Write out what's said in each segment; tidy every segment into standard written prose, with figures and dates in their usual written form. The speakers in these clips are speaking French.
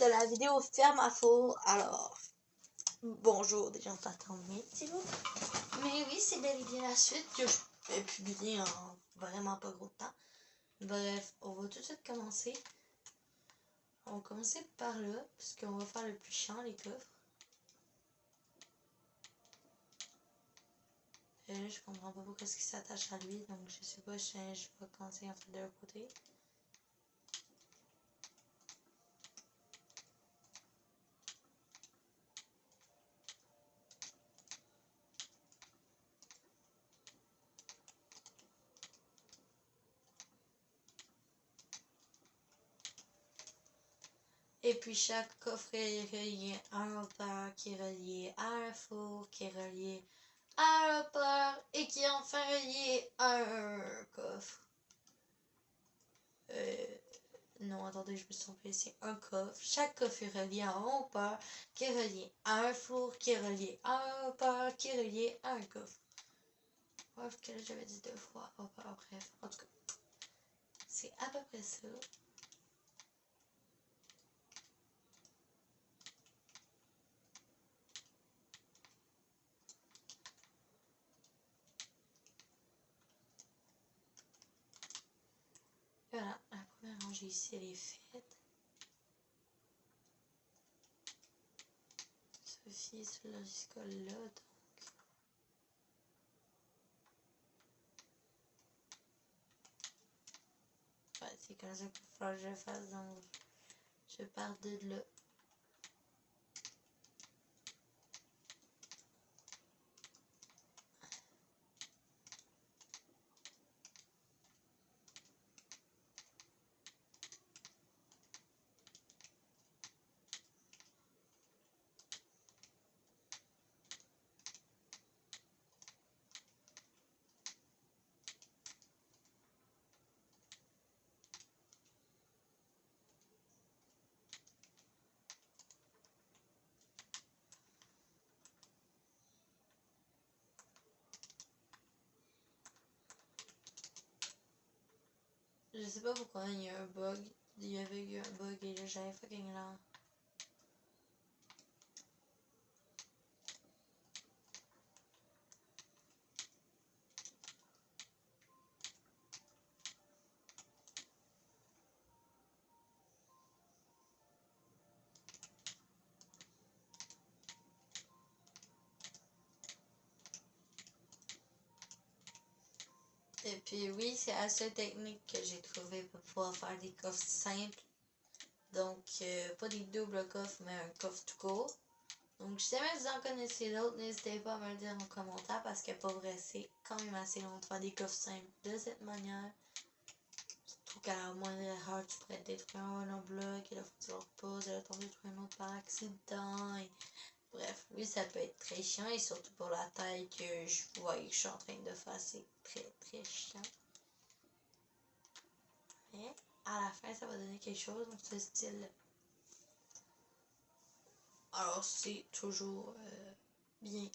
de la vidéo ferme à four. Alors, bonjour, des gens t'attendent, petit bout. Mais oui, c'est bel et bien la suite que je vais publier en vraiment pas gros de temps. Bref, on va tout de suite commencer. On va commencer par là, puisqu'on va faire le plus chiant, les coffres. Et là, je comprends pas pourquoi est-ce qu'il s'attache à lui, donc je sais pas, je vais commencer en fait de l'autre côté. Et puis chaque coffre est relié à un repère, qui est relié à un four, qui est relié à un repère et qui est enfin relié à un coffre. Non, attendez, je me suis trompée, c'est un coffre. Chaque coffre est relié à un repère, qui est relié à un four, qui est relié à un repère, qui est relié à un coffre. Bref, que j'avais dit 2 fois repère, bref, en tout cas. C'est à peu près ça. Voilà, la première rangée ici, elle est faite. Sophie est sur le jusqu'à là, donc. Ouais, c'est comme ça qu'il faut que je fasse, donc je pars de là. Je sais pas pourquoi il y a un bug. Il y avait eu un bug et là j'avais fucking l'air. Et puis oui, c'est la seule technique que j'ai trouvé pour pouvoir faire des coffres simples. Donc, pas des doubles coffres, mais un coffre tout court. Donc, si jamais vous en connaissez d'autres, n'hésitez pas à me le dire en commentaire parce que pour vrai, c'est quand même assez long de faire des coffres simples de cette manière. Surtout qu'à la moindre erreur, tu pourrais détruire un bloc et là, faut que tu le reposes et là, t'en détruis un autre par accident. Et... Bref, oui, ça peut être très chiant et surtout pour la taille que je vois que je suis en train de faire, c'est très très chiant. Mais à la fin, ça va donner quelque chose dans ce style. Alors, c'est toujours bien.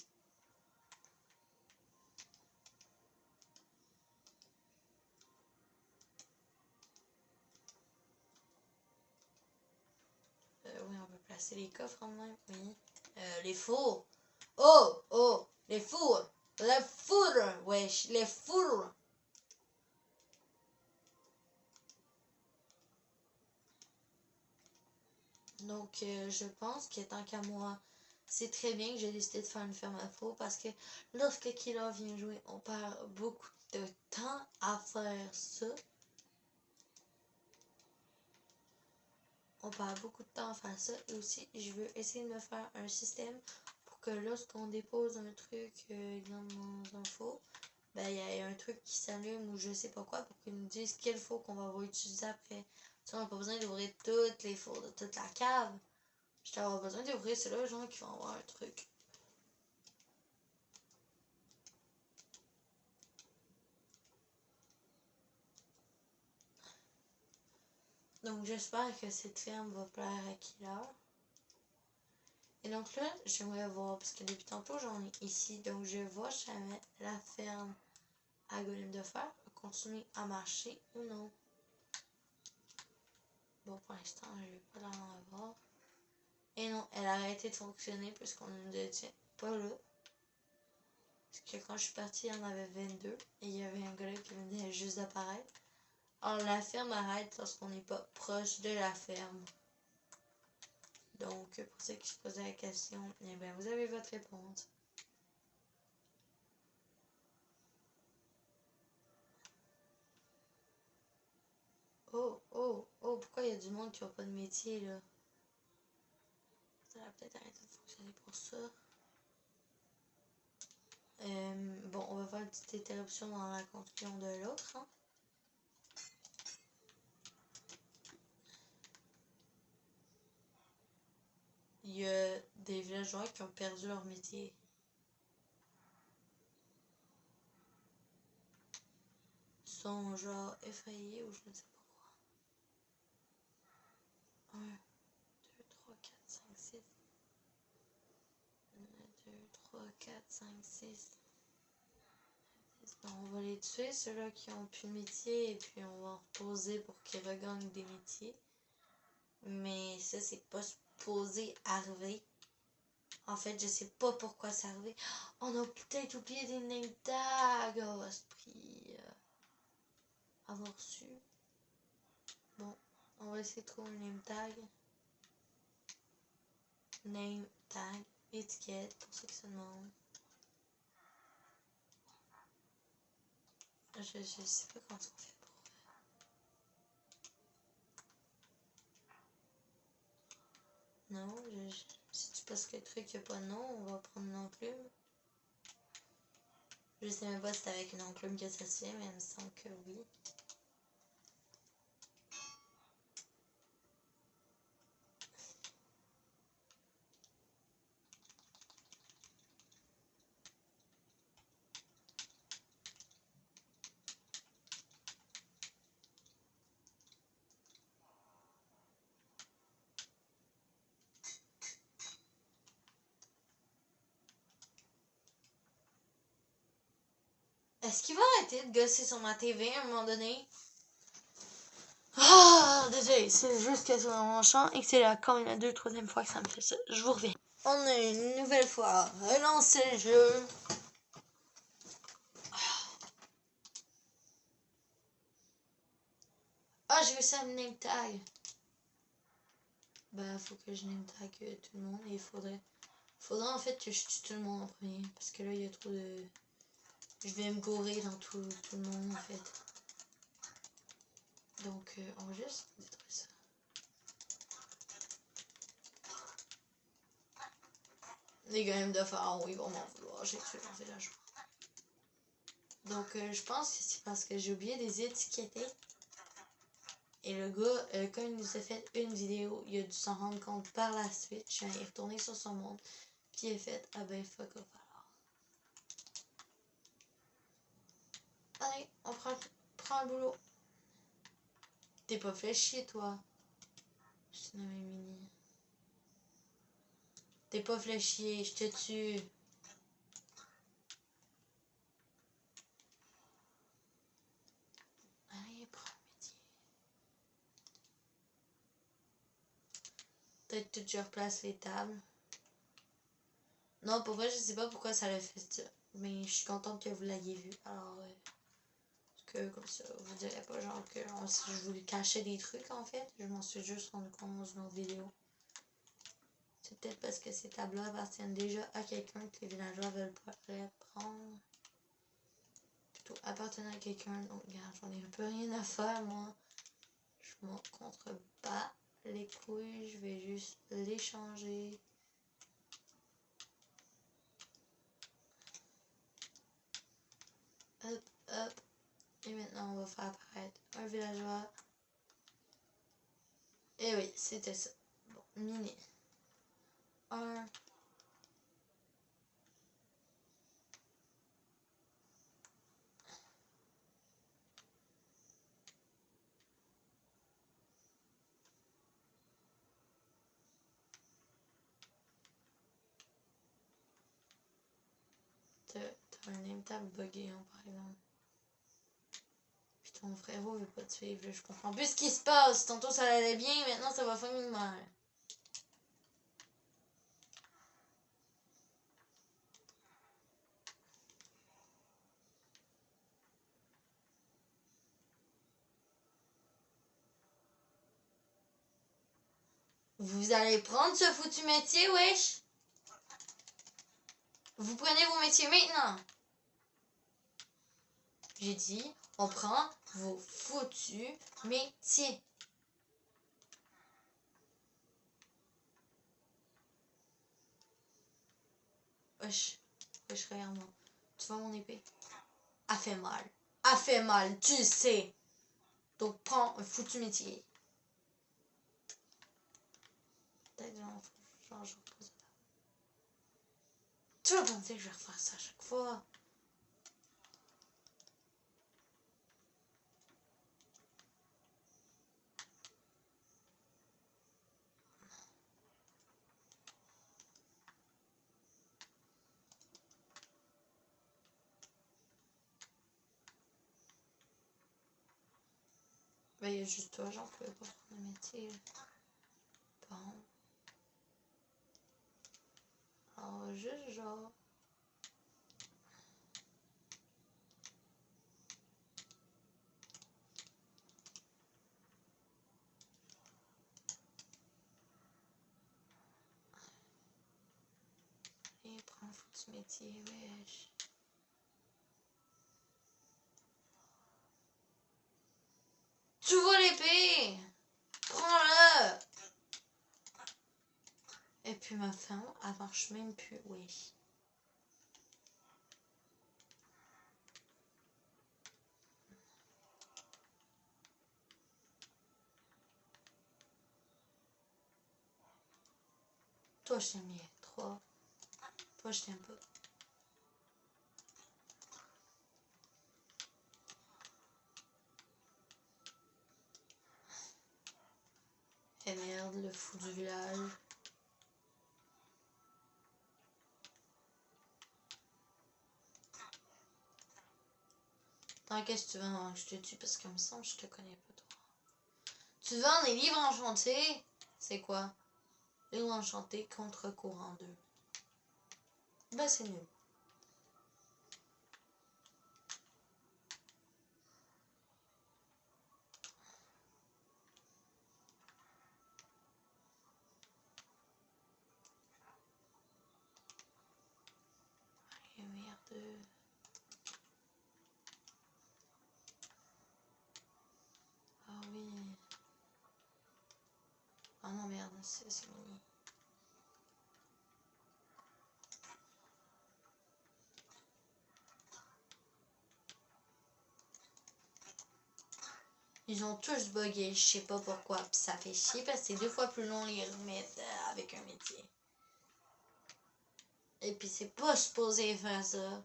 Oui, on peut placer les coffres en même. Oui. Les fours. Oh, oh, les fours. Les fours, wesh, les fours. Donc, je pense que tant qu'à moi, c'est très bien que j'ai décidé de faire une ferme à four parce que lorsque Killer vient jouer, on perd beaucoup de temps à faire ça. On perd beaucoup de temps à faire ça. Et aussi, je veux essayer de me faire un système pour que lorsqu'on dépose un truc dans un four, ben il y a un truc qui s'allume ou je sais pas quoi pour qu'ils nous disent quel four qu'on va utiliser après. Tu sais, on n'a pas besoin d'ouvrir toutes les fours de toute la cave. Je vais avoir besoin d'ouvrir ceux-là, genre qui vont avoir un truc. Donc j'espère que cette ferme va plaire à Killer. Et donc là, j'aimerais voir, parce que depuis tantôt j'en ai ici, donc je vois jamais la ferme à golem de fer continuer à marcher ou non. Bon, pour l'instant, je vais pas l'en avoir. Mais non, elle a arrêté de fonctionner puisqu'on ne détient pas là. Parce que quand je suis partie, il y en avait 22. Et il y avait un gars qui venait juste d'apparaître. Alors la ferme arrête lorsqu'on n'est pas proche de la ferme. Donc, pour ceux qui se posaient la question, eh bien, vous avez votre réponse. Oh, oh, oh, pourquoi il y a du monde qui n'a pas de métier, là? Ça va peut-être arrêter de fonctionner pour ça. Bon, on va faire une petite interruption dans la conclusion de l'autre, hein. Il y a des villageois qui ont perdu leur métier. Ils sont genre effrayés ou je ne sais pas quoi. 1, 2, 3, 4, 5, 6. 1, 2, 3, 4, 5, 6. Bon, on va les tuer, ceux-là qui ont plus de métier, et puis on va en reposer pour qu'ils regagnent des métiers. Mais ça, c'est pas supposé arriver. En fait, je sais pas pourquoi c'est arrivé. On a peut-être oublié des name tags. Oh, esprit. Avoir su. Bon, on va essayer de trouver un name tag. Name tag. Étiquette, pour ceux qui se demandent. Je sais pas comment on fait pour. Non, si tu penses que le truc n'a pas de nom, on va prendre une enclume. Je sais même pas si c'est avec une enclume que ça se fait, mais il me semble que oui. Est-ce qu'il va arrêter de gosser sur ma TV à un moment donné? Ah, désolé, c'est juste que c'est dans mon champ et que c'est la quand la 2e, 3e fois que ça me fait ça. Je vous reviens. On a une nouvelle fois relancé le jeu. Ah, j'ai réussi à me name tag. Bah, faut que je name tag tout le monde et il faudrait en fait que je tue tout le monde en premier. Parce que là, il y a trop de. Je vais me gourer dans tout le monde en fait. Donc, on va juste détruire ça. Les gars de pharaon, ils vont m'en vouloir. J'ai tué leur village. Donc, je pense que c'est parce que j'ai oublié des étiqueter. Et le gars, quand il nous a fait une vidéo, il a dû s'en rendre compte par la suite. Je suis allée retourner sur son monde. Puis il a fait, ah ben fuck off alors. Allez, on prend le boulot. T'es pas fait chier toi. Je te nomme mini. T'es pas fait chier, je te tue. Allez, prends le métier. Peut-être que tu replaces les tables. Non, pour vrai, je sais pas pourquoi ça l'a fait ça. Mais je suis contente que vous l'ayez vu. Alors, que comme ça, vous direz pas genre que je voulais cacher des trucs en fait. Je m'en suis juste rendu compte dans une autre vidéo. C'est peut-être parce que ces tables-là appartiennent déjà à quelqu'un que les villageois veulent pas les prendre. Plutôt appartenant à quelqu'un. Donc, regarde, j'en ai un peu rien à faire, moi. Je m'en contrebats les couilles. Je vais juste les changer. Hop, hop. Et maintenant, on va faire apparaître un villageois. Et oui, c'était ça. Bon, miner. 1. T'as un name tag buggé, hein, par exemple. Puis ton frérot veut pas te suivre, là, je comprends plus ce qui se passe. Tantôt ça allait bien, maintenant ça va finir mal. Vous allez prendre ce foutu métier, wesh? Vous prenez vos métiers maintenant? J'ai dit, on prend vos foutus métiers. Wesh, regarde-moi. Tu vois mon épée? Elle fait mal. Elle fait mal, tu sais. Donc prends un foutu métier. Peut-être genre, je repose. Tu vas pas me dire que je vais refaire ça à chaque fois. Ben, il y a juste toi, j'en pouvais pas prendre le métier. Bon. Alors, juste genre. Et prends un foutu métier, wesh. Tu vois l'épée? Prends-le! Et puis ma femme, elle marche même plus, oui. Toi, je t'aime bien. 3. Toi, je t'aime pas. Et merde, le fou du village. Attends, qu'est-ce que tu veux avant que je te tue? Parce que me semble je te connais pas trop. Tu veux des livres enchantés? C'est quoi? Livres enchantés contre courant 2. Ben, c'est nul. Et merde. Ah oui. Ah non, merde, c'est fini. Ils ont tous bugué, je sais pas pourquoi. Puis ça fait chier parce que c'est 2 fois plus long les remettre avec un métier. Et puis c'est pas supposé faire ça.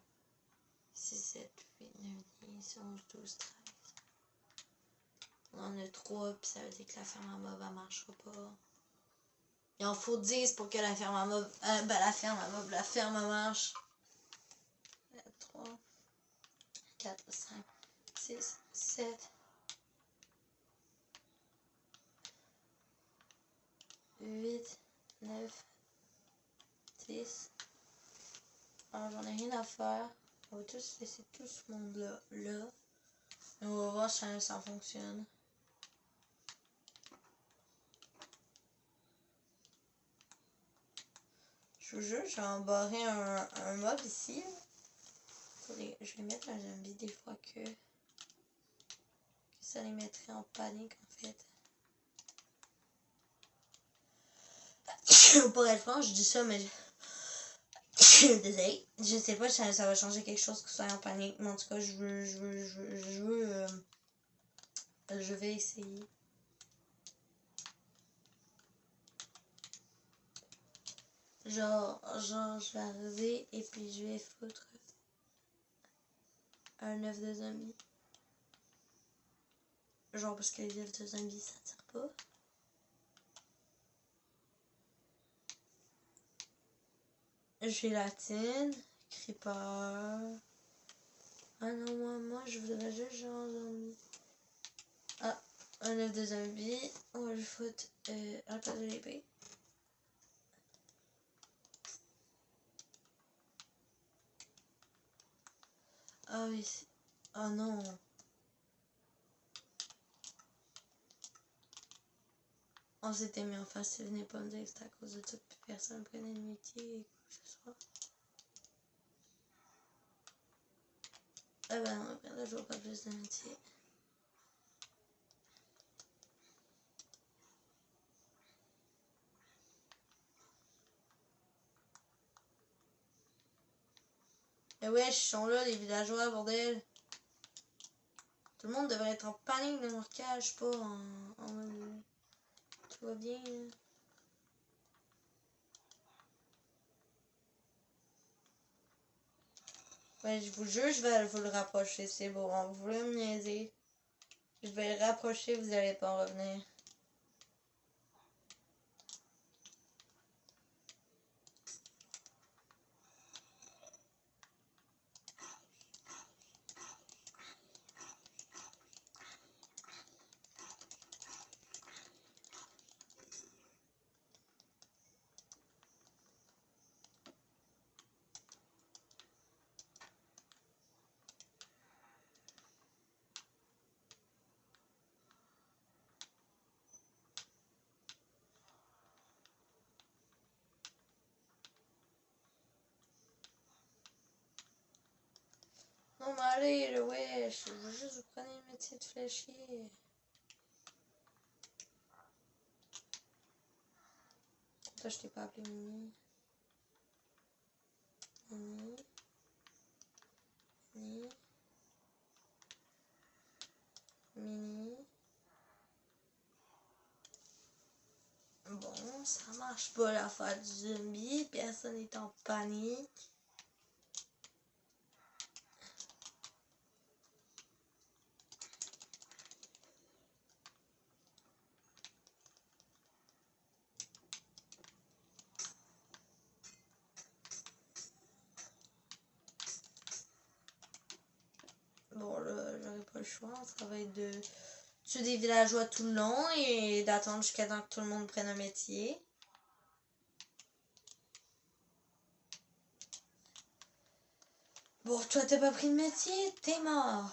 6, 7, 8, 9, 10, 11, 12, 13. On en a 3, puis ça veut dire que la ferme à mob, elle marchera pas. Il en faut 10 pour que la ferme à mob, la ferme marche. 3, 4, 5, 6, 7, 8, 9, 10. Alors j'en ai rien à faire. On va tous laisser tout ce monde-là là. Et on va voir si ça fonctionne. Je vous jure, je vais embarrer un mob ici. Attendez, je vais mettre un zombie des fois que ça les mettrait en panique en fait. Pour être franc, je dis ça, mais désolé. Je sais pas si ça va changer quelque chose que ça soit en panique, mais en tout cas, je vais essayer. Genre, je vais arriver et puis je vais foutre un œuf de zombie. Genre, parce que les œufs de zombie, ça tire pas. Gélatine, creeper. Ah non, moi, je voudrais juste genre zombie. Ah, un œuf de zombie. On va le foutre à la place de l'épée. Ah oui, oh non. On s'était mis en face, tu venais pas me dire que c'était à cause de ça que personne prenait le métier et quoi que ce soit. Ah ben non, là je vois pas plus de métier. Mais ouais, ils sont là, les villageois, bordel. Tout le monde devrait être en panique de leur cage, pas en mode. Tout va bien. Là. Ouais, je vous jure, je vais vous le rapprocher, c'est bon. Vous voulez me niaiser. Je vais le rapprocher, vous allez pas en revenir. Non mais allez, là, ouais, je veux juste vous prenez le métier de fléchier. Toi, je t'ai pas appelé Mimi. Mimi. Mimi. Mimi. Bon, ça marche pas l'affaire du zombie, personne est en panique. Bon là, j'aurais pas le choix, ça va être de tuer des villageois tout le long et d'attendre jusqu'à temps que tout le monde prenne un métier. Bon, toi t'as pas pris de métier, t'es mort.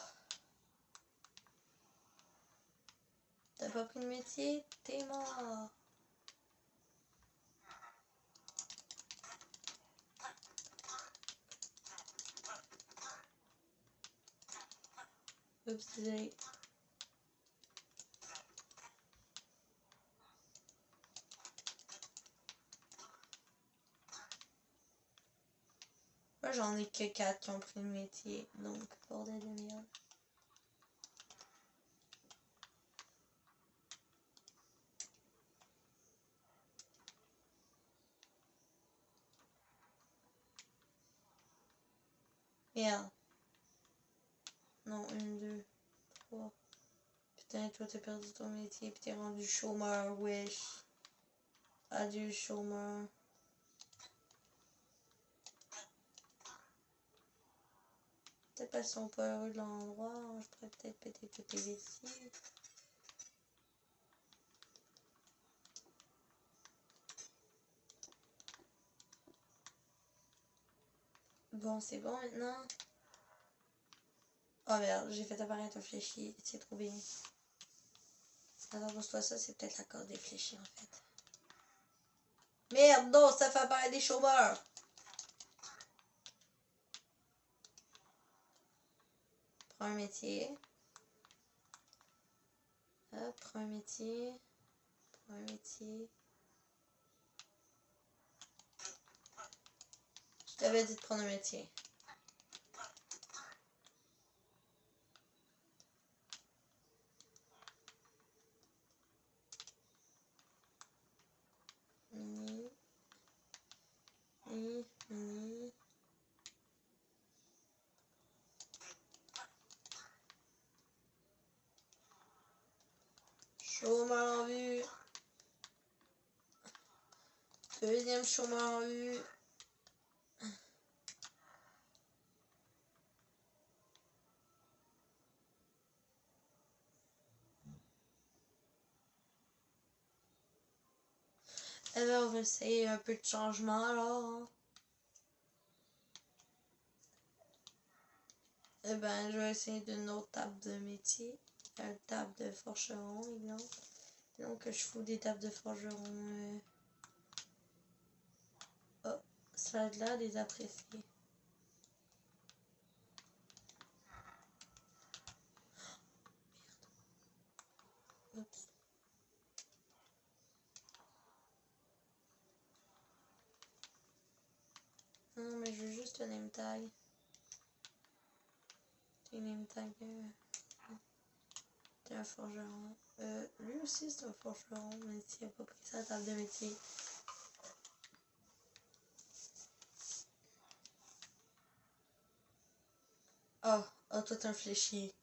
T'as pas pris de métier, t'es mort. Oups, désolé. Moi j'en ai que 4 qui ont pris le métier, donc bordel de merde. Merde. Non, 1, 2, 3. Putain, toi t'as perdu ton métier pis t'es rendu chômeur, wesh. Adieu chômeur. Peut-être parce qu'ils sont pas heureux de l'endroit, je pourrais peut-être péter toutes les vessies. Bon, c'est bon maintenant. Oh merde, j'ai fait apparaître un fléchi, c'est trop bien. Alors, pose-toi ça, c'est peut-être la corde des fléchis en fait. Merde, non, ça fait apparaître des chômeurs. Prends un métier. Hop, prends un métier. Prends un métier. Je t'avais dit de prendre un métier. Mini. Mini. Mini. Chômeur en vue. Deuxième chômeur en vue. Eh ben, on va essayer un peu de changement alors. Eh ben, je vais essayer d'une autre table de métier. Une table de forgeron, exemple. Sinon que je fous des tables de forgeron. Oh, ça a l'air des apprécier. Oups. Non, mais je veux juste un name tag. Un name tag. T'es un forgeron. Lui aussi c'est un forgeron, mais s'il n'a pas pris sa table de métier. Oh, oh, toi t'es un fléchier.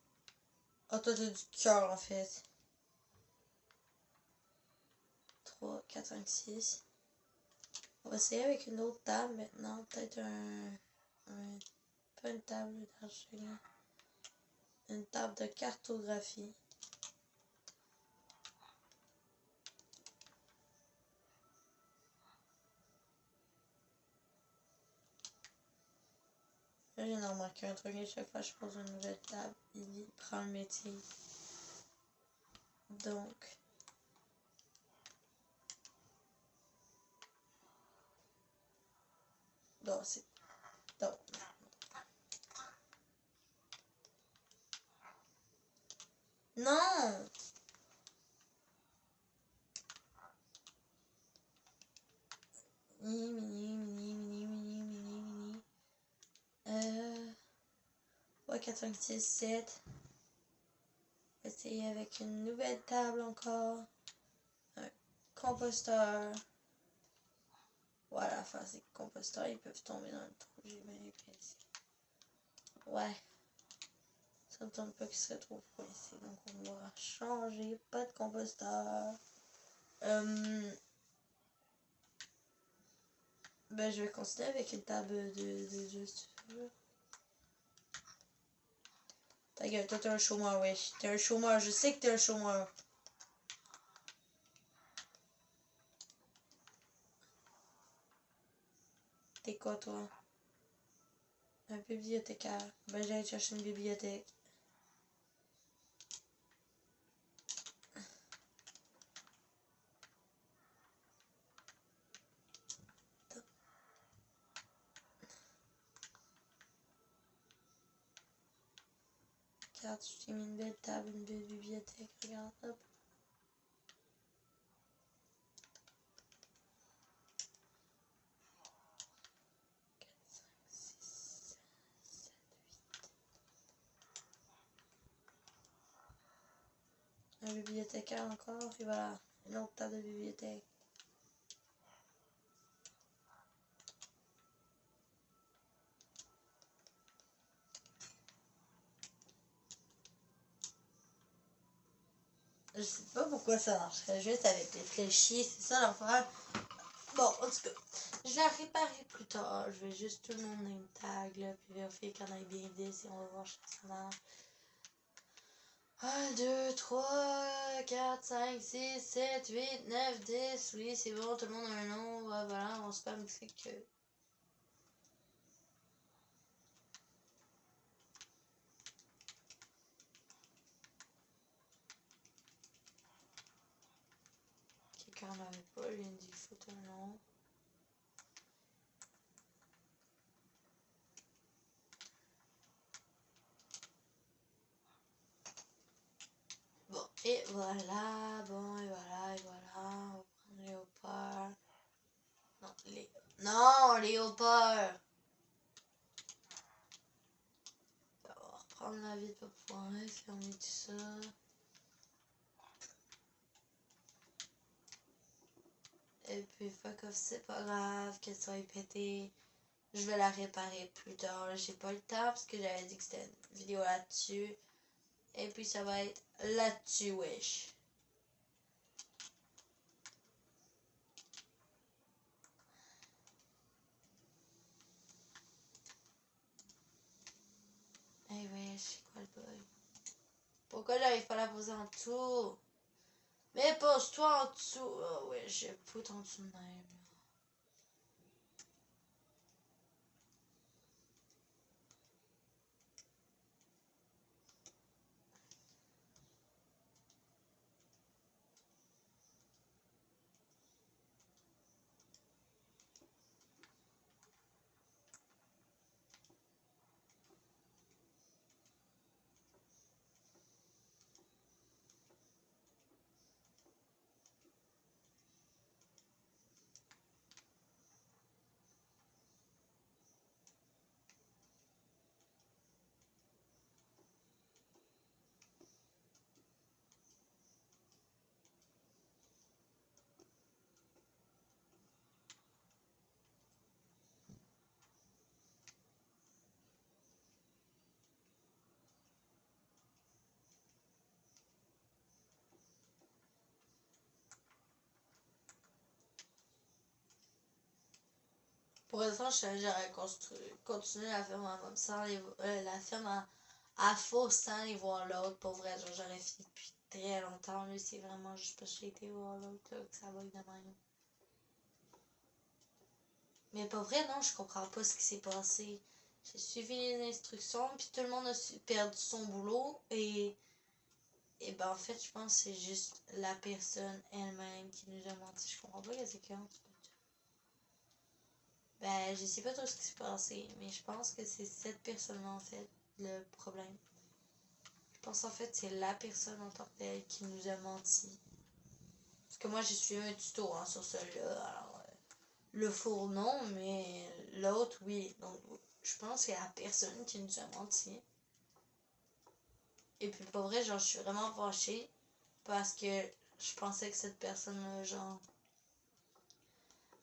Oh, toi t'as du cœur en fait. 3, 4, 5, 6. On va essayer avec une autre table maintenant. Peut-être pas une table d'argile. Une table de cartographie. Là, j'ai remarqué un truc. À chaque fois que je pose une nouvelle table, il prend le métier. Donc, non, c'est... Non. Non! Ouais, 4, 5, 6, 7. On va essayer avec une nouvelle table encore. Un composteur. Voilà, enfin, ces composteurs, ils peuvent tomber dans le trou. J'ai bien l'impression. Ouais. Ça me tente pas qu'il serait trop froid ici. Donc, on va changer. Pas de composteur. Ben, je vais continuer avec une table de jeu, si tu veux. Ta gueule, toi, t'es un chômeur, wesh. T'es un chômeur, je sais que t'es un chômeur. T'es quoi, toi? Un bibliothécaire. Ben, j'allais chercher une bibliothèque. Regarde, je t'ai mis une belle table, une belle bibliothèque. Regarde, hop. 4, 5, 6, 7, 8. Un bibliothécaire encore, et voilà. Une autre table de bibliothèque. Je sais pas pourquoi ça marcherait juste avec les fléchis, c'est ça l'affaire. Bon, en tout cas, je vais la réparer plus tard. Je vais juste tout le monde name tag, là, puis vérifier qu'on aille bien 10 et on va voir si ça marche. 1, 2, 3, 4, 5, 6, 7, 8, 9, 10. Oui, c'est bon, tout le monde a un nom. Ouais, voilà, on se fait un petit que. Quelqu'un n'en avait pas, lui, il me dit qu'il faut un nom. Bon, et voilà, bon, et voilà, et voilà. On va prendre Léopard. Non, Non, Léopard! On va reprendre la vie de Papouin, fermer tout ça. Et puis, fuck off, c'est pas grave qu'elle soit pétée. Je vais la réparer plus tard. J'ai pas le temps parce que j'avais dit que c'était une vidéo là-dessus. Et puis, ça va être là-dessus, wesh. Eh wesh, c'est quoi le bug? Pourquoi j'arrive pas à la poser en dessous? Mais pose-toi en dessous. Oh ouais, je poutre en dessous de même. Pour l'instant, j'aurais continué la ferme la ferme à faux sans aller voir l'autre. Pour vrai, genre, j'aurais fini depuis très longtemps. Là, c'est vraiment juste parce que j'ai été voir l'autre que ça va de même. Mais pour vrai, non, je comprends pas ce qui s'est passé. J'ai suivi les instructions, puis tout le monde a perdu son boulot. Et ben, en fait, je pense que c'est juste la personne elle-même qui nous a menti. Je comprends pas qu'elle s'est quand. Ben, je sais pas trop ce qui s'est passé, mais je pense que c'est cette personne-là, en fait, le problème. Je pense, en fait, c'est la personne en tant que telle qui nous a menti. Parce que moi, j'ai suivi un tuto hein, sur celui-là. Alors, le four, non, mais l'autre, oui. Donc, je pense que c'est la personne qui nous a menti. Et puis, pour vrai, genre, je suis vraiment fâchée. Parce que je pensais que cette personne-là, genre,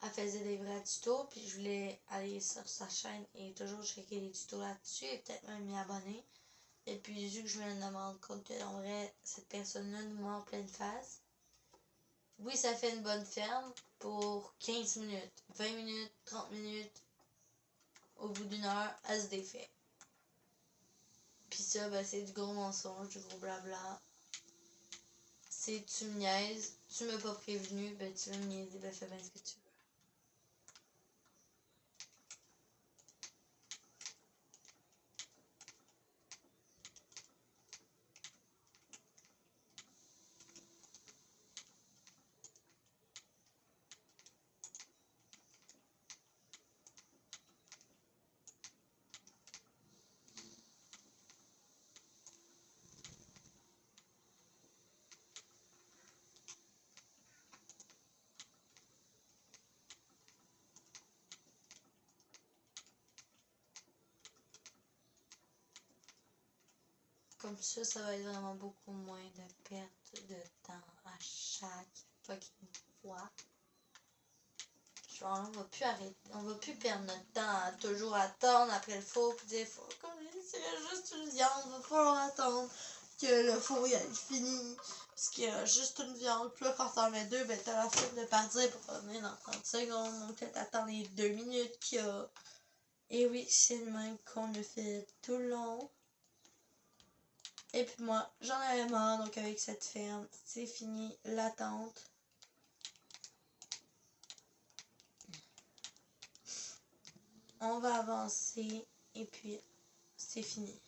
elle faisait des vrais tutos, puis je voulais aller sur sa chaîne et toujours checker les tutos là-dessus et peut-être même m'y abonner. Et puis, vu que je viens de me rendre compte que, en vrai, cette personne-là nous ment en pleine face. Oui, ça fait une bonne ferme pour 15 minutes, 20 minutes, 30 minutes. Au bout d'une heure, elle se défait. Puis ça, ben, c'est du gros mensonge, du gros blabla. C'est tu me niaises, tu m'as pas prévenu, ben tu veux me niaiser, ben fais bien ce que tu veux. Comme ça va être vraiment beaucoup moins de perte de temps à chaque fucking fois. Genre, on va plus arrêter, on va plus perdre notre temps à toujours attendre après le four puis dire faut qu'on c'est juste une viande, on va falloir attendre que le four il fini. Parce qu'il y a juste une viande, puis là quand t'en mets deux, ben t'as la flemme de partir pour revenir dans 30 secondes, donc peut-être attendre les 2 minutes qu'il y a. Et oui, c'est le même qu'on le fait tout le long. Et puis moi, j'en avais marre, donc avec cette ferme, c'est fini l'attente. On va avancer et puis c'est fini.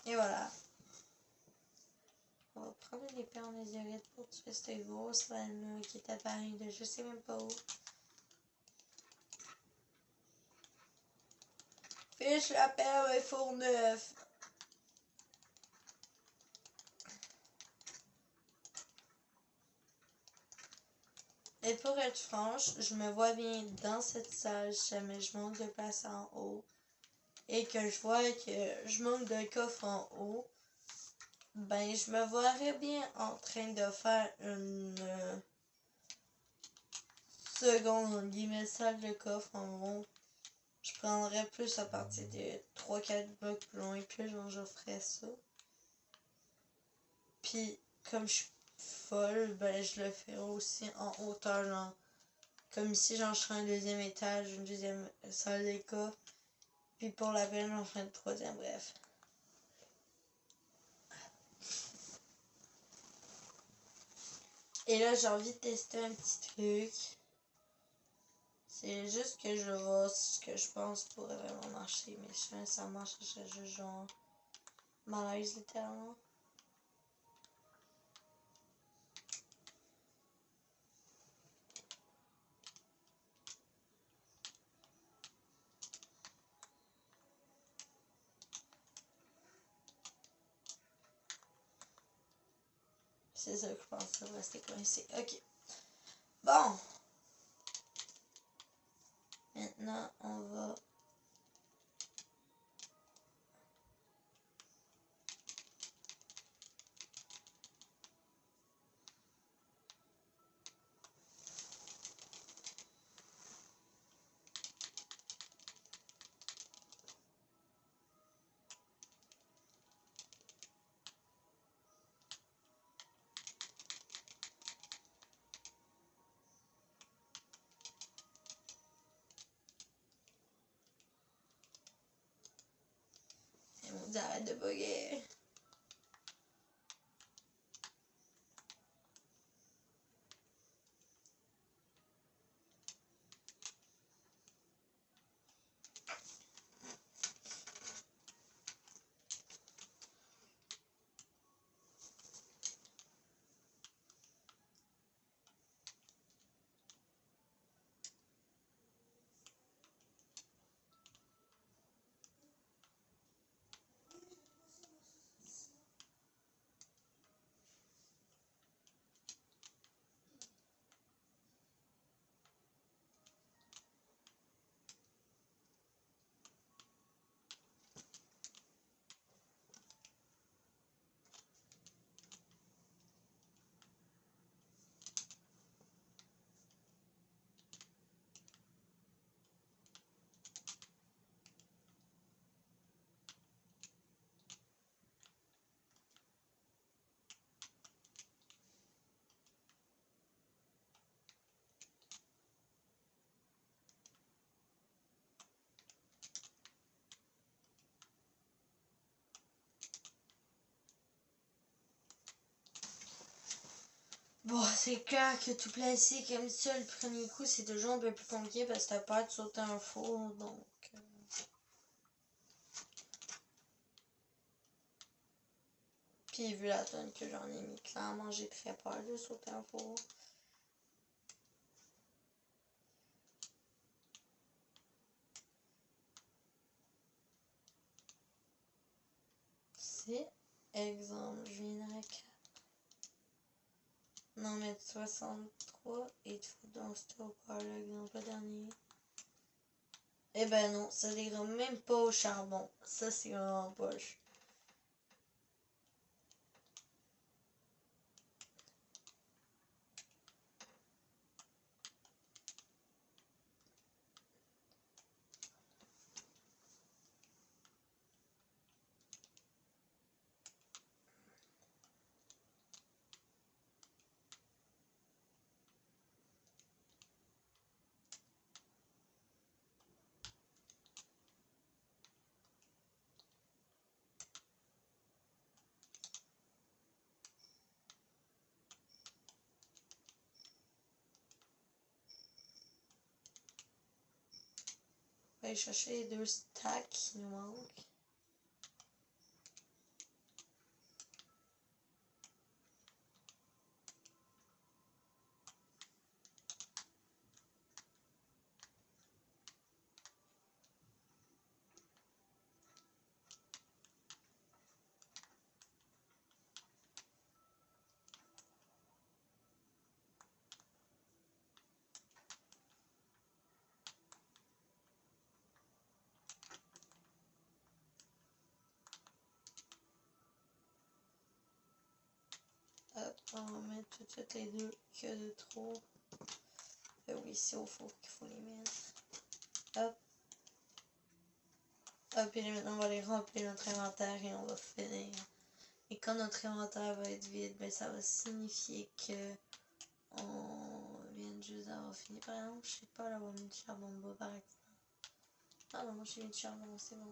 Et voilà. On va prendre une épée en azurite pour tuer ce gros slime qui est apparu de je sais même pas où. Fiche la perle et four neuf. Et pour être franche, je me vois bien dans cette salle si jamais je manque de place en haut. Et que je vois que je manque de coffre en haut. Ben, je me verrais bien en train de faire une seconde guillemets salle de coffre en haut. Je prendrais plus à partir de 3-4 blocs plus loin, puis genre je ferais ça. Puis comme je suis folle, ben je le ferais aussi en hauteur, genre. Comme ici, j'en ferais un deuxième étage, une deuxième salle de coffre. Puis pour la peine, j'en ferais une troisième, bref. Et là, j'ai envie de tester un petit truc. C'est juste que je vais voir ce que je pense pourrait vraiment marcher. Mais je pense que ça marche, je serais juste genre malaise littéralement. C'est ça que je pense, ça va rester coincé. Ok. Bon. Maintenant, on va... Arrête de bugger. Bon, c'est clair que tout placer comme ça le premier coup, c'est toujours un peu plus compliqué parce que t'as peur de sauter un four, donc... Puis vu la tonne que j'en ai mis, clairement j'ai très peur de sauter un four. C'est exemple, je viendrai 4. Non, mais 63 et tu fous dans ce tour-là, l'exemple dernier. Eh ben non, ça n'ira même pas au charbon. Ça, c'est vraiment poche. On va aller chercher les 2 stacks qui nous manquent. Hop, on va mettre tout de suite les 2 qu'il y a de trop. Oui, c'est au four qu'il faut les mettre. Hop. Hop, et maintenant on va aller remplir notre inventaire et on va finir. Et quand notre inventaire va être vide, ben ça va signifier que on vient juste d'avoir fini. Par exemple, je sais pas l'avoir mis du charbon de bois par accident. Ah non, moi j'ai mis du charbon, c'est bon.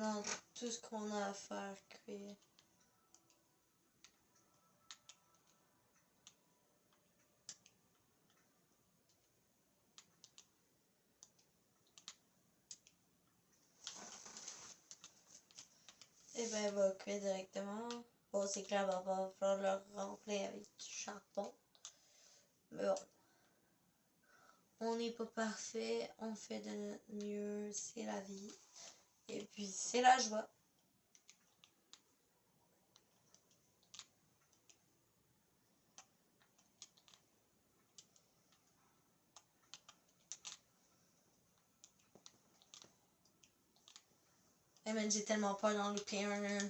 Non, tout ce qu'on a à faire cuire. Et ben, elle va cuire directement. Bon, c'est clair, elle va falloir le remplir avec du charbon. Mais bon. On n'est pas parfait, on fait de notre mieux, c'est la vie. Et puis, c'est la joie. Et même, j'ai tellement peur d'en louper un.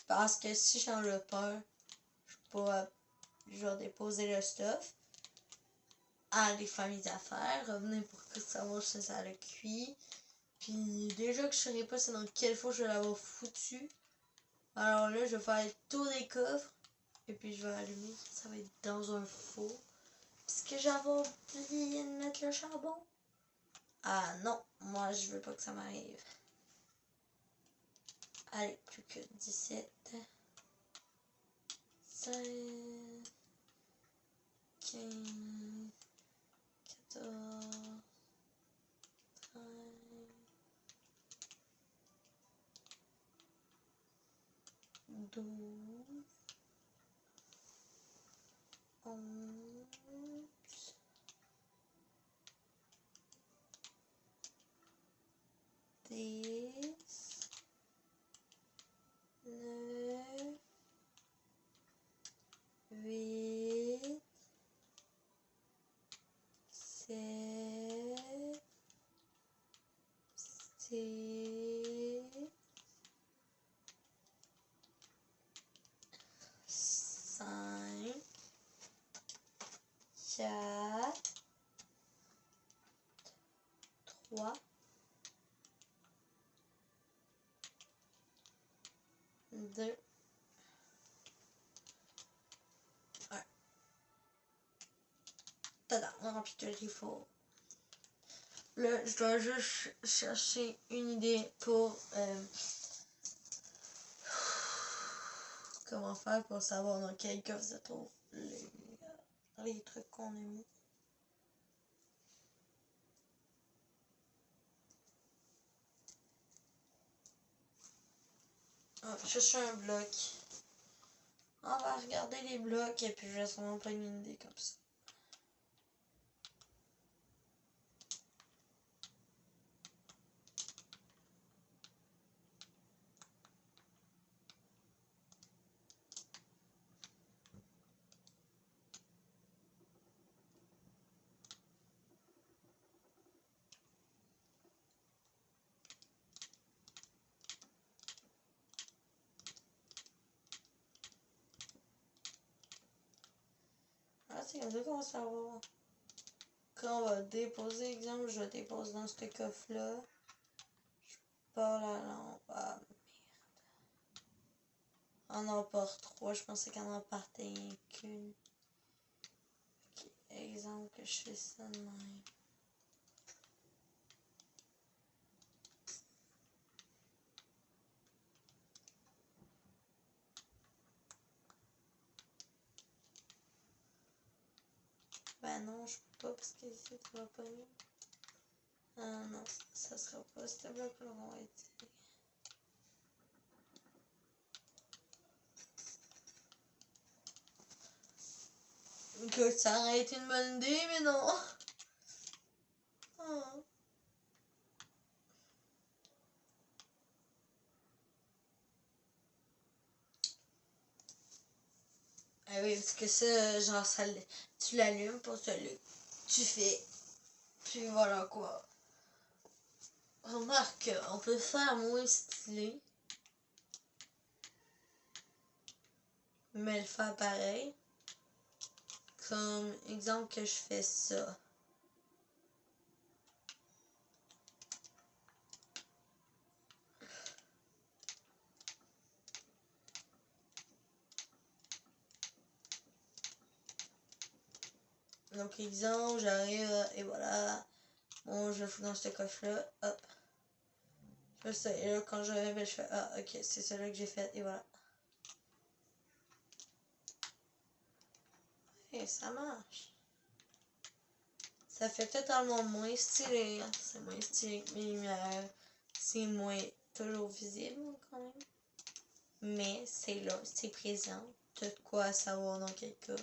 Parce que si j'en ai peur, je vais déposer le stuff, aller faire mes affaires, revenir pour que ça va chez ça le cuit. Puis déjà que je saurais pas c'est dans quelle fois je vais l'avoir foutu. Alors là, je vais faire le tour des coffres. Et puis je vais allumer. Ça va être dans un four. Puisque j'avais oublié de mettre le charbon. Ah non, moi je veux pas que ça m'arrive. Allez, plus que 17. 16. 15. 14. 13. 12. 11. 10. 9. 8. 7. 6. 5. 4. 3. 2. 1. Tada, on remplit tout il faut. Là, je dois juste chercher une idée pour comment faire pour savoir dans quel coffre se trouvent les trucs qu'on a mis. Ah, chercher un bloc. On va regarder les blocs et puis je vais sûrement plein une idée comme ça. Ah, c'est comme ça qu'on va savoir. Quand on va déposer, exemple, je dépose dans ce coffre-là. Je pars la lampe. Ah, merde. On en porte 3, je pensais qu'on en partait qu'une. Ok, exemple que je fais ça de même. Ben non, je peux pas parce que ici tu vas pas mis. Ah non, ça sera pas ce bloc-là vont être. Que ça aurait été une bonne idée, mais non. Oh. Ah oui, parce que ça, genre, ça, tu l'allumes pour celui que tu fais. Puis voilà quoi. Remarque, on peut faire moins stylé. Mais le faire pareil. Comme exemple que je fais ça. Donc exemple, j'arrive et voilà. Bon, je le fous dans ce coffre-là. Hop. Je fais ça, et là, quand je réveille, je fais ah, ok, c'est ça là que j'ai fait, et voilà. Et ça marche. Ça fait totalement moins stylé. C'est moins stylé que mes lumières. C'est moins toujours visible quand même. Mais c'est là, c'est présent. T'as de quoi savoir dans quel cas.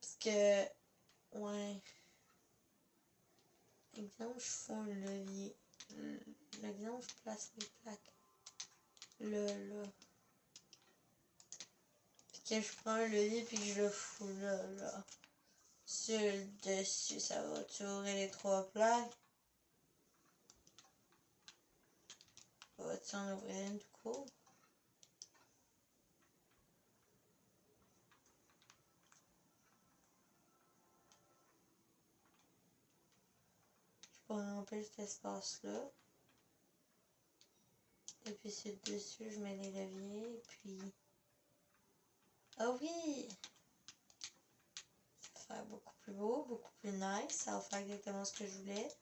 Parce que, ouais. Exemple, je fais un levier. L'exemple, je place mes plaques. Là. Puis que je prends un levier puis que je le fous là. Sur le dessus, ça va ouvrir les 3 plaques. Va-tu en ouvrir une tout court? Je peux remplir cet espace-là. Et puis sur le dessus, je mets les leviers. Et puis... Ah oui! Ça va faire beaucoup plus beau, beaucoup plus nice. Ça va faire exactement ce que je voulais.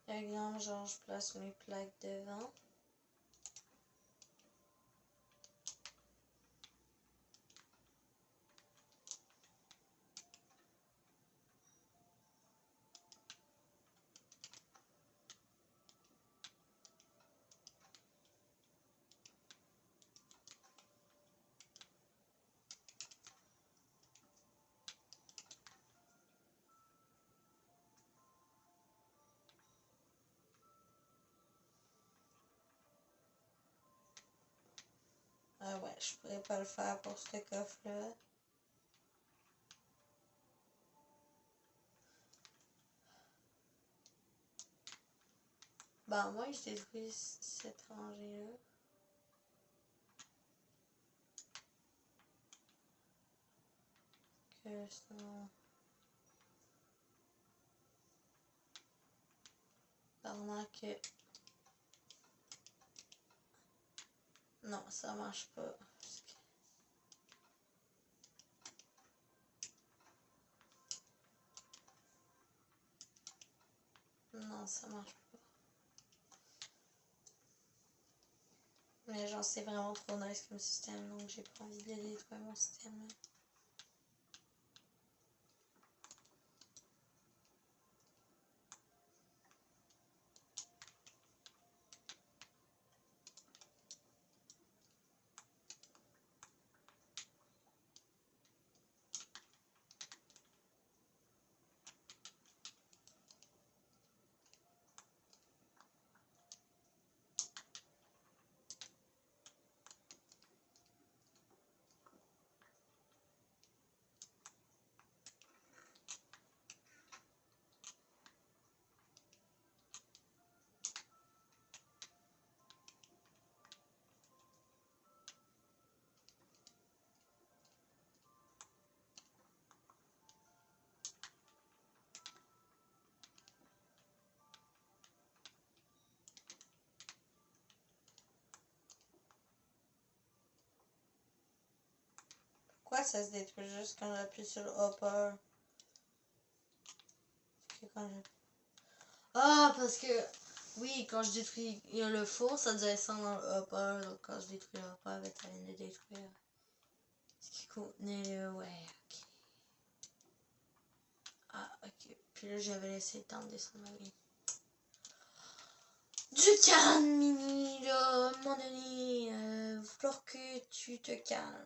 Par exemple, genre, je place mes plaques devant. Ah ouais, je pourrais pas le faire pour ce coffre-là. Ben, moi, je détruis cette rangée-là. Que sinon... Pendant que... Non, ça marche pas. Non, ça marche pas. Mais genre, c'est vraiment trop nice comme système, donc j'ai pas envie de le détruire, mon système-là. Pourquoi ça se détruit juste quand j'appuie sur le hopper? Ah, parce que... Oui, quand je détruis le four, ça descend dans le hopper. Donc quand je détruis le hopper, ça vient de détruire ce qui contenait le... Ouais, ok. Ah, ok. Puis là, j'avais laissé le temps de descendre, oui. Du calme, Mini, là. À un moment donné, il va falloir que tu te calmes.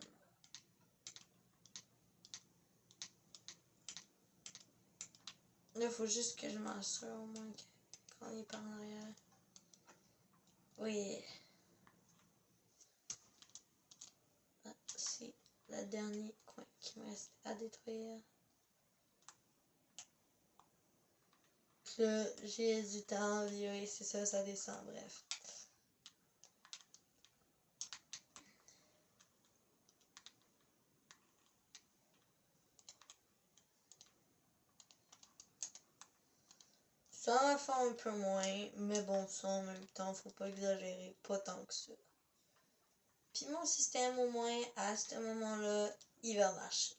Là, il faut juste que je m'assure au moins qu'on est par en arrière. Oui. Ah, c'est le dernier coin qui me reste à détruire. Là, j'ai du temps à virer, c'est ça, ça descend, bref. Ça va faire un peu moins, mais bon, ça en même temps, faut pas exagérer, pas tant que ça. Puis mon système, au moins, à ce moment-là, il va marcher.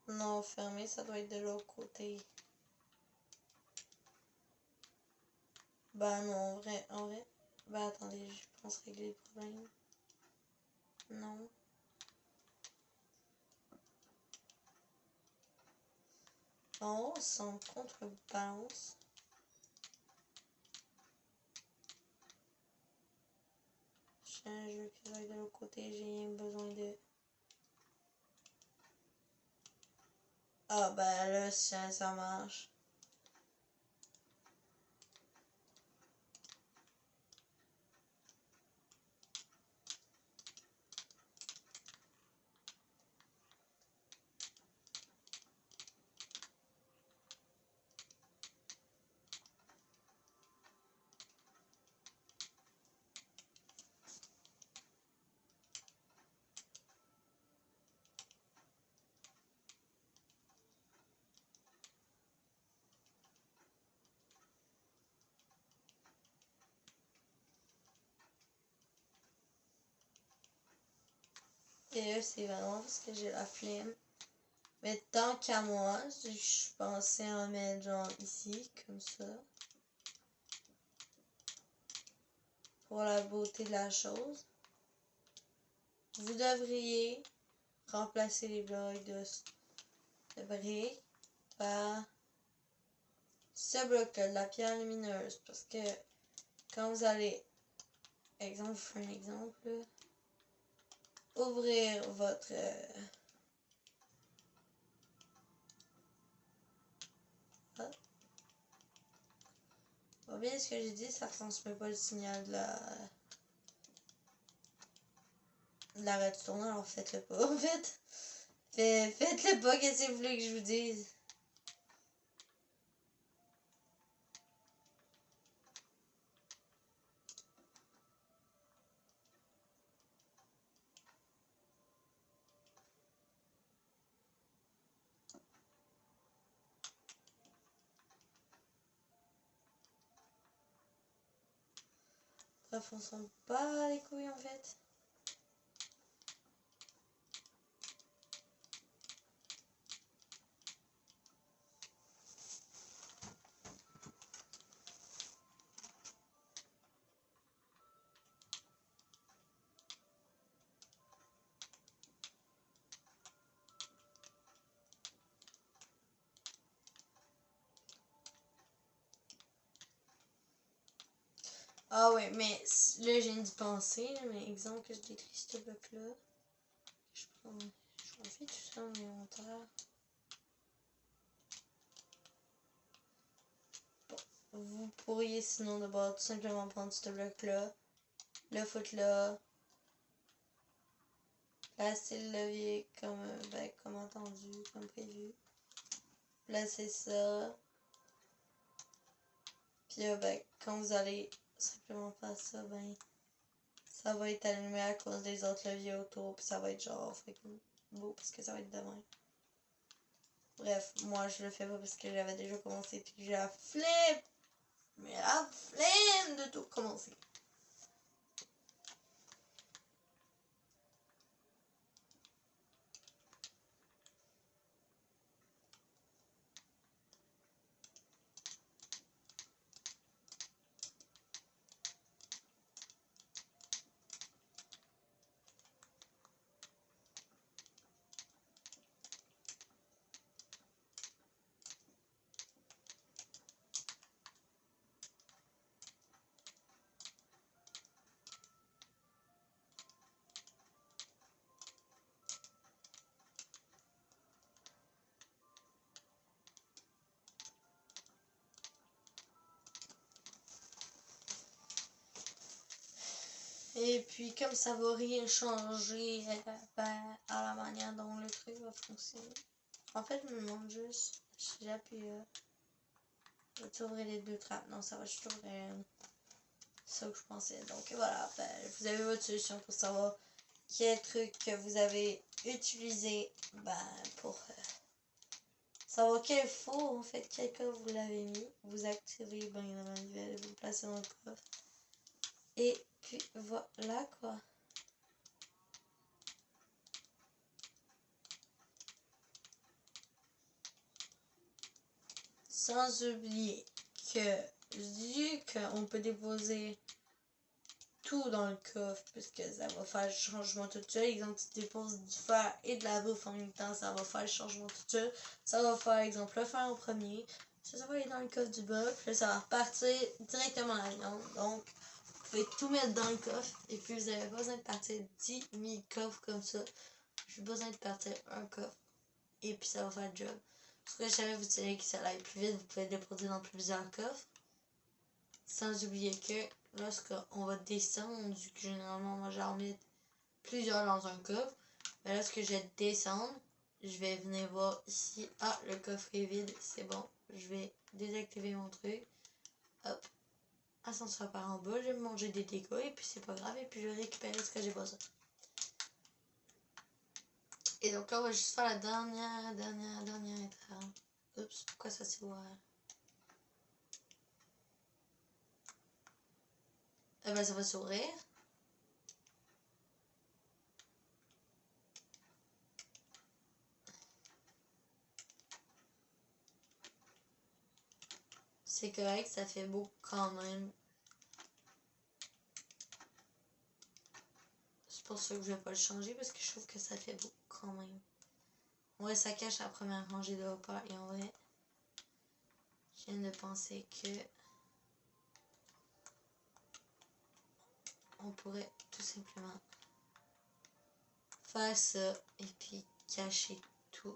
Non, fermé, ça doit être de l'autre côté. Bah non, en vrai. Bah attendez, je pense régler le problème. Non. En haut, sans contrebalance. J'ai un jeu qui va être de l'autre côté, j'ai besoin de... Ah bah là, ça marche. Et là, c'est vraiment parce que j'ai la flemme. Mais tant qu'à moi, je pensais en mettre genre ici, comme ça. Pour la beauté de la chose. Vous devriez remplacer les blocs de briques par ce bloc-là, de la pierre lumineuse. Parce que quand vous allez, exemple, je fais un exemple, là, ouvrir votre... Pas bien ce que j'ai dit, ça transmet pas le signal de la redstone, alors faites-le pas en fait. Faites-le pas, qu'est-ce que vous voulez que je vous dise? Bref, on s'en bat les couilles en fait. Ah ouais, mais là j'ai d'y penser, mais exemple que je détruis ce bloc-là. Je m'en fais tout ça dans l'inventaire. Vous pourriez sinon d'abord tout simplement prendre ce bloc-là, le foutre là, placer le levier comme, comme entendu, comme prévu. Placer ça. Puis là, quand vous allez simplement faire ça, ça va être allumé à cause des autres leviers autour, puis ça va être genre freaking beau parce que ça va être demain. Bref, moi je le fais pas parce que j'avais déjà commencé puis que j'ai la flemme. Mais la flemme de tout recommencer. Et puis comme ça va rien changer ben, à la manière dont le truc va fonctionner. En fait, je me demande juste si j'appuie va-tu ouvrir les deux trappes? Non, ça va juste ouvrir ça que je pensais. Donc voilà, ben, vous avez votre solution pour savoir quel truc que vous avez utilisé ben, pour savoir quel four, en fait, quel coffre vous l'avez mis. Vous activez ben, la manivelle, vous le placez dans le coffre. Et puis voilà quoi. Sans oublier que vu qu'on peut déposer tout dans le coffre, puisque ça va faire le changement tout seul. Exemple, tu déposes du fer et de la bouffe en même temps, ça va faire le changement tout seul. Ça va faire, exemple, le fer en premier. Ça va aller dans le coffre du bas, puis là, ça va repartir directement à la viande. Donc, vous pouvez tout mettre dans le coffre, et puis vous n'avez pas besoin de partir 10 000 coffres comme ça. J'ai besoin de partir un coffre, et puis ça va faire le job. Parce que jamais vous direz que ça aille plus vite, vous pouvez le déposer dans plusieurs coffres. Sans oublier que lorsqu'on va descendre, vu que généralement moi j'en mets plusieurs dans un coffre, mais lorsque je vais descendre, je vais venir voir ici, ah le coffre est vide, c'est bon, je vais désactiver mon truc, hop, ascenseur par en bas, je vais manger des dégâts et puis c'est pas grave et puis je vais récupérer ce que j'ai besoin. Et donc là on va juste faire la dernière étape. Oups, pourquoi ça s'est ouvert? Eh ben ça va s'ouvrir. C'est correct, ça fait beau quand même. C'est pour ça que je vais pas le changer parce que je trouve que ça fait beau quand même. Ouais, ça cache la première rangée de haut-parleurs et en vrai, je viens de penser que on pourrait tout simplement faire ça et puis cacher tout.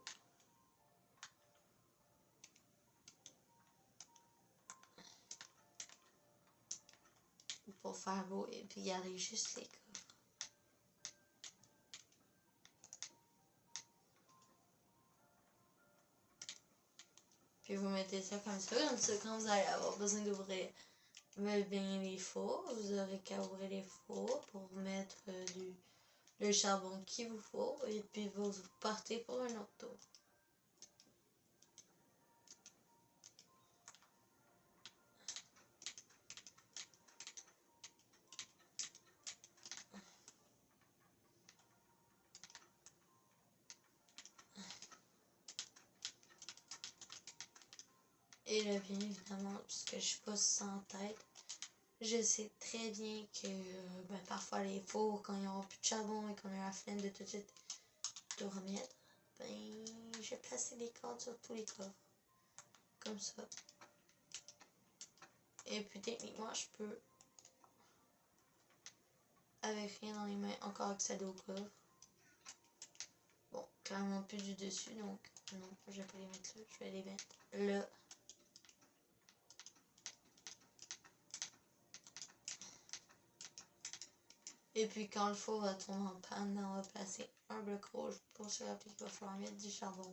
Pour faire beau et puis garder juste les coffres. Puis vous mettez ça comme ça quand vous allez avoir besoin d'ouvrir bien les fours, vous aurez qu'à ouvrir les fours pour mettre le charbon qu'il vous faut et puis vous partez pour un autre tour. Et là, bien évidemment, puisque je suis pas sans tête, je sais très bien que ben, parfois les fours, quand ils n'auront plus de charbon et qu'on a la flemme de tout de suite de remettre, ben, je vais placer des cordes sur tous les coffres. Comme ça. Et puis techniquement, je peux, avec rien dans les mains, encore accéder au coffre. Bon, clairement plus du dessus, donc non, je vais pas les mettre là, je vais les mettre là. Et puis quand le four va tomber en panne, on va placer un bloc rouge pour se rappeler qu'il va falloir mettre du charbon.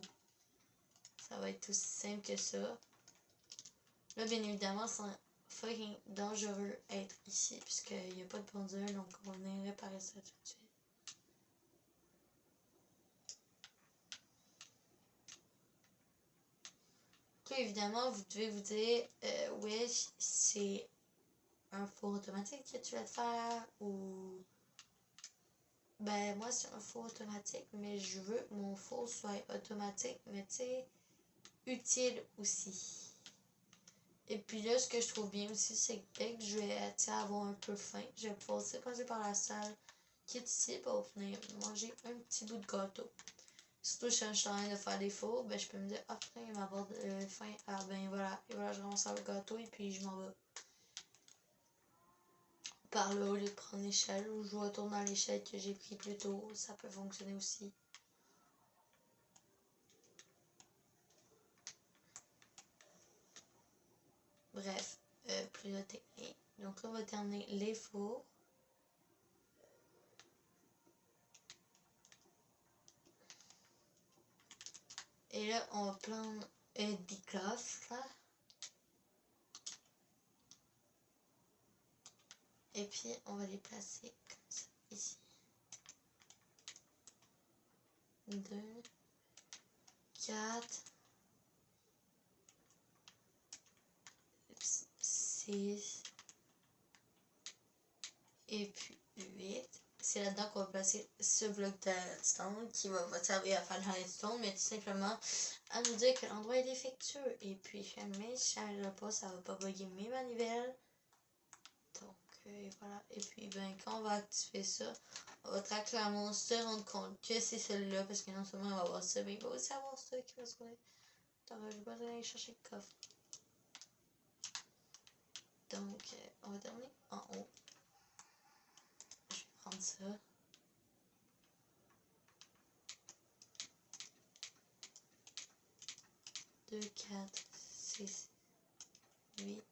Ça va être aussi simple que ça. Là, bien évidemment, c'est fucking dangereux être ici, puisqu'il n'y a pas de pendule, donc on va venir réparer ça tout de suite. Puis évidemment, vous devez vous dire, ouais, c'est un four automatique que tu vas te faire, ou ben moi c'est un four automatique, mais je veux que mon four soit automatique, mais tu sais, utile aussi. Et puis là, ce que je trouve bien aussi, c'est que dès que je vais avoir un peu faim, je vais pouvoir aussi passer par la salle qui est ici pour venir manger un petit bout de gâteau. Surtout si je suis en train de faire des fours, ben je peux me dire, ah putain, il va avoir faim, ah ben voilà, et voilà, je ramasse le gâteau et puis je m'en vais par là au lieu de prendre l'échelle, ou je retourne dans l'échelle que j'ai pris plus tôt, ça peut fonctionner aussi. Bref, plus de technique. Donc là, on va terminer les fours. Et là, on va prendre des coffres. Et puis, on va les placer comme ça, ici. 2, 4, 6, et puis 8. C'est là-dedans qu'on va placer ce bloc de redstone qui va servir à faire le redstone, mais tout simplement à nous dire que l'endroit est défectueux. Et puis jamais si ça ne pas, ça va pas bugger mes manivelles. Donc voilà. Et puis ben quand on va activer ça, on va très clairement se rendre compte que c'est celle-là, parce que non seulement on va avoir ça, mais il va aussi avoir ça qui va se trouver. Attends, je vais pas aller chercher le coffre. Donc on va terminer en haut. Je vais prendre ça. 2, 4, 6, 8.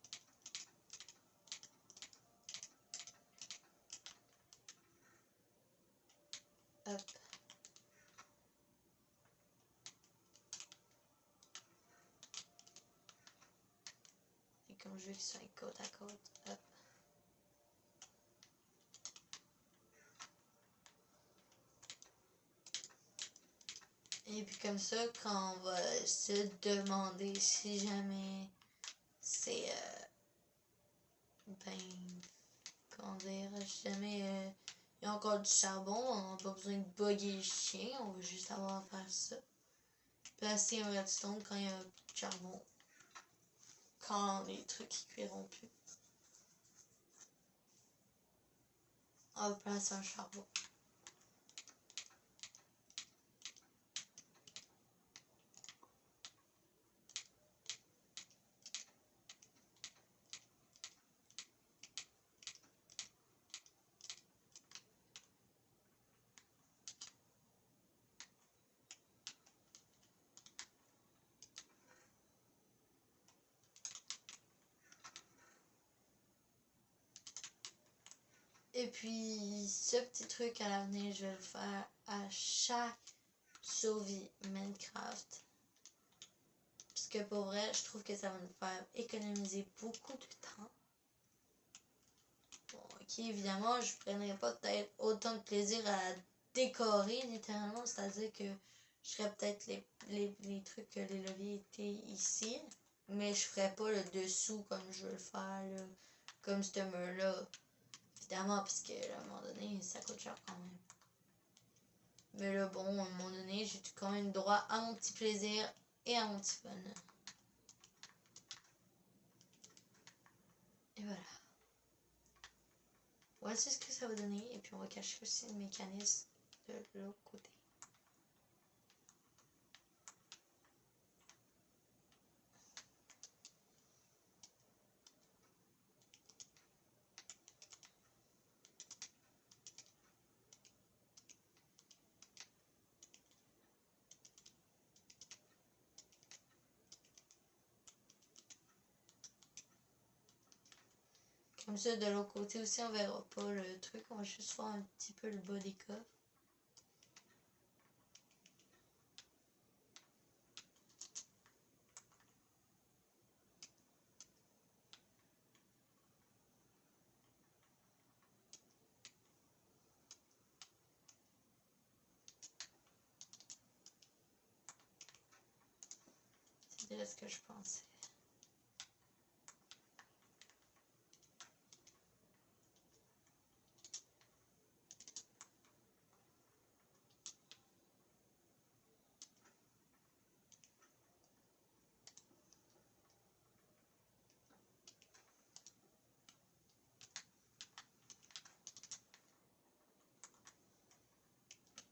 Hop. Et comme je veux qu'ils soient côte à côte, hop. Et puis comme ça, quand on va se demander si jamais c'est, ben, comment dire, si jamais il y a encore du charbon, on n'a pas besoin de bugger le chien, on va juste avoir à faire ça. Placer un redstone quand il y a plus de charbon, quand les trucs ils cuiront plus. On va placer un charbon. Et puis, ce petit truc à l'avenir, je vais le faire à chaque survie Minecraft. Parce que pour vrai, je trouve que ça va nous faire économiser beaucoup de temps. Bon, ok, évidemment, je prendrais pas peut-être autant de plaisir à décorer, littéralement. C'est-à-dire que je ferais peut-être les trucs que les leviers étaient ici. Mais je ferais pas le dessous comme je veux le faire, là, comme ce mur-là. Évidemment, parce que à un moment donné, ça coûte cher quand même. Mais là, bon, à un moment donné, j'ai quand même droit à mon petit plaisir et à mon petit fun. Et voilà. Voici ce que ça va donner. Et puis on va cacher aussi le mécanisme de l'autre côté. Comme ça, de l'autre côté aussi, on verra pas le truc. On va juste voir un petit peu le bas des coffres. C'est déjà ce que je pensais.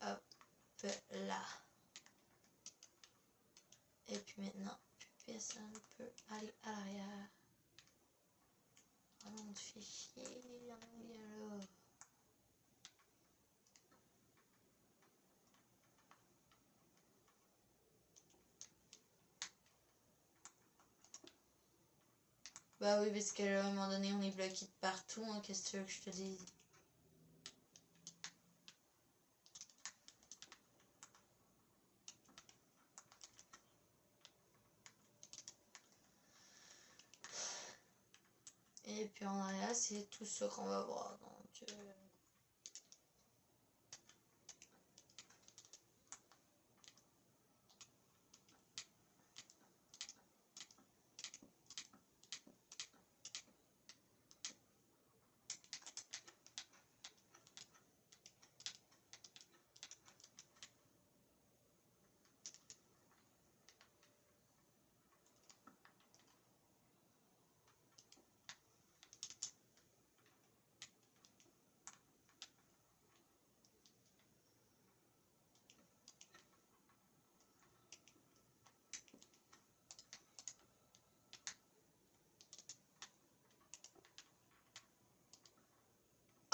Hop là. Et puis maintenant, plus personne peut aller à l'arrière. Oh non, on te fait chier, viens là. Bah oui, parce qu'à un moment donné, on est bloqué de partout, hein, qu'est-ce que tu veux que je te dise? Et puis en arrière, c'est tout ça qu'on va voir. Donc,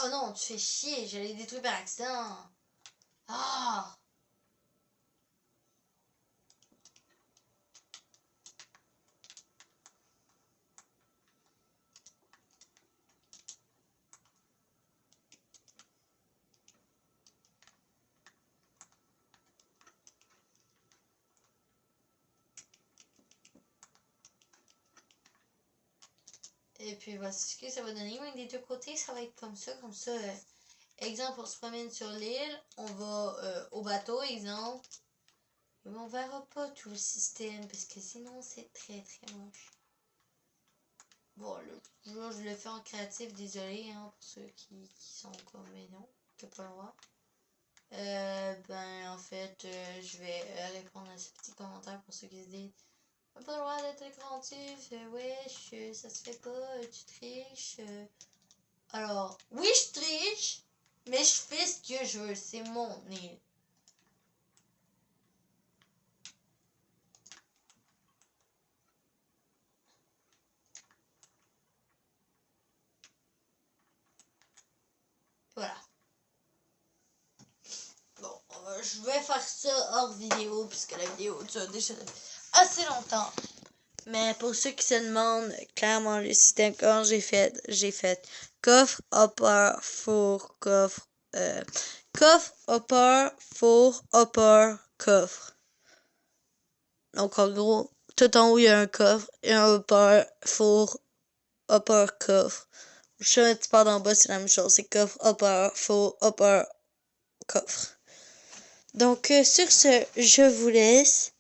oh non, tu fais chier, je l'ai détruit par accident. Ah! Et puis voici ce que ça va donner. Mais des deux côtés, ça va être comme ça. Comme ça, exemple, on se promène sur l'île, on va au bateau, exemple. Mais on verra pas tout le système parce que sinon c'est très très moche. Bon, là, je le fais en créatif, désolé hein, pour ceux qui sont comme mais non, t'as pas le droit. Ben en fait, je vais répondre à ce petit commentaire pour ceux qui se disent t'as pas le droit d'être créatif, wesh, ça se fait pas, tu triches. Alors, oui, je triche, mais je fais ce que je veux, c'est mon île. Voilà. Bon, je vais faire ça hors vidéo, puisque la vidéo dure déjà assez longtemps. Mais pour ceux qui se demandent, clairement, le système, quand j'ai fait coffre, hopper, four, coffre, coffre, hopper, four, hopper, coffre. Donc, en gros, tout en haut, il y a un coffre, et un hopper, four, hopper, coffre. Le chemin de part d'en bas, c'est la même chose. C'est coffre, hopper, four, hopper, coffre. Donc, sur ce, je vous laisse.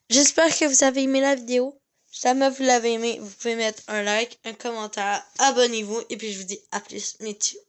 J'espère que vous avez aimé la vidéo. Si jamais vous l'avez aimé, vous pouvez mettre un like, un commentaire, abonnez-vous, et puis je vous dis à plus, mes tuyaux.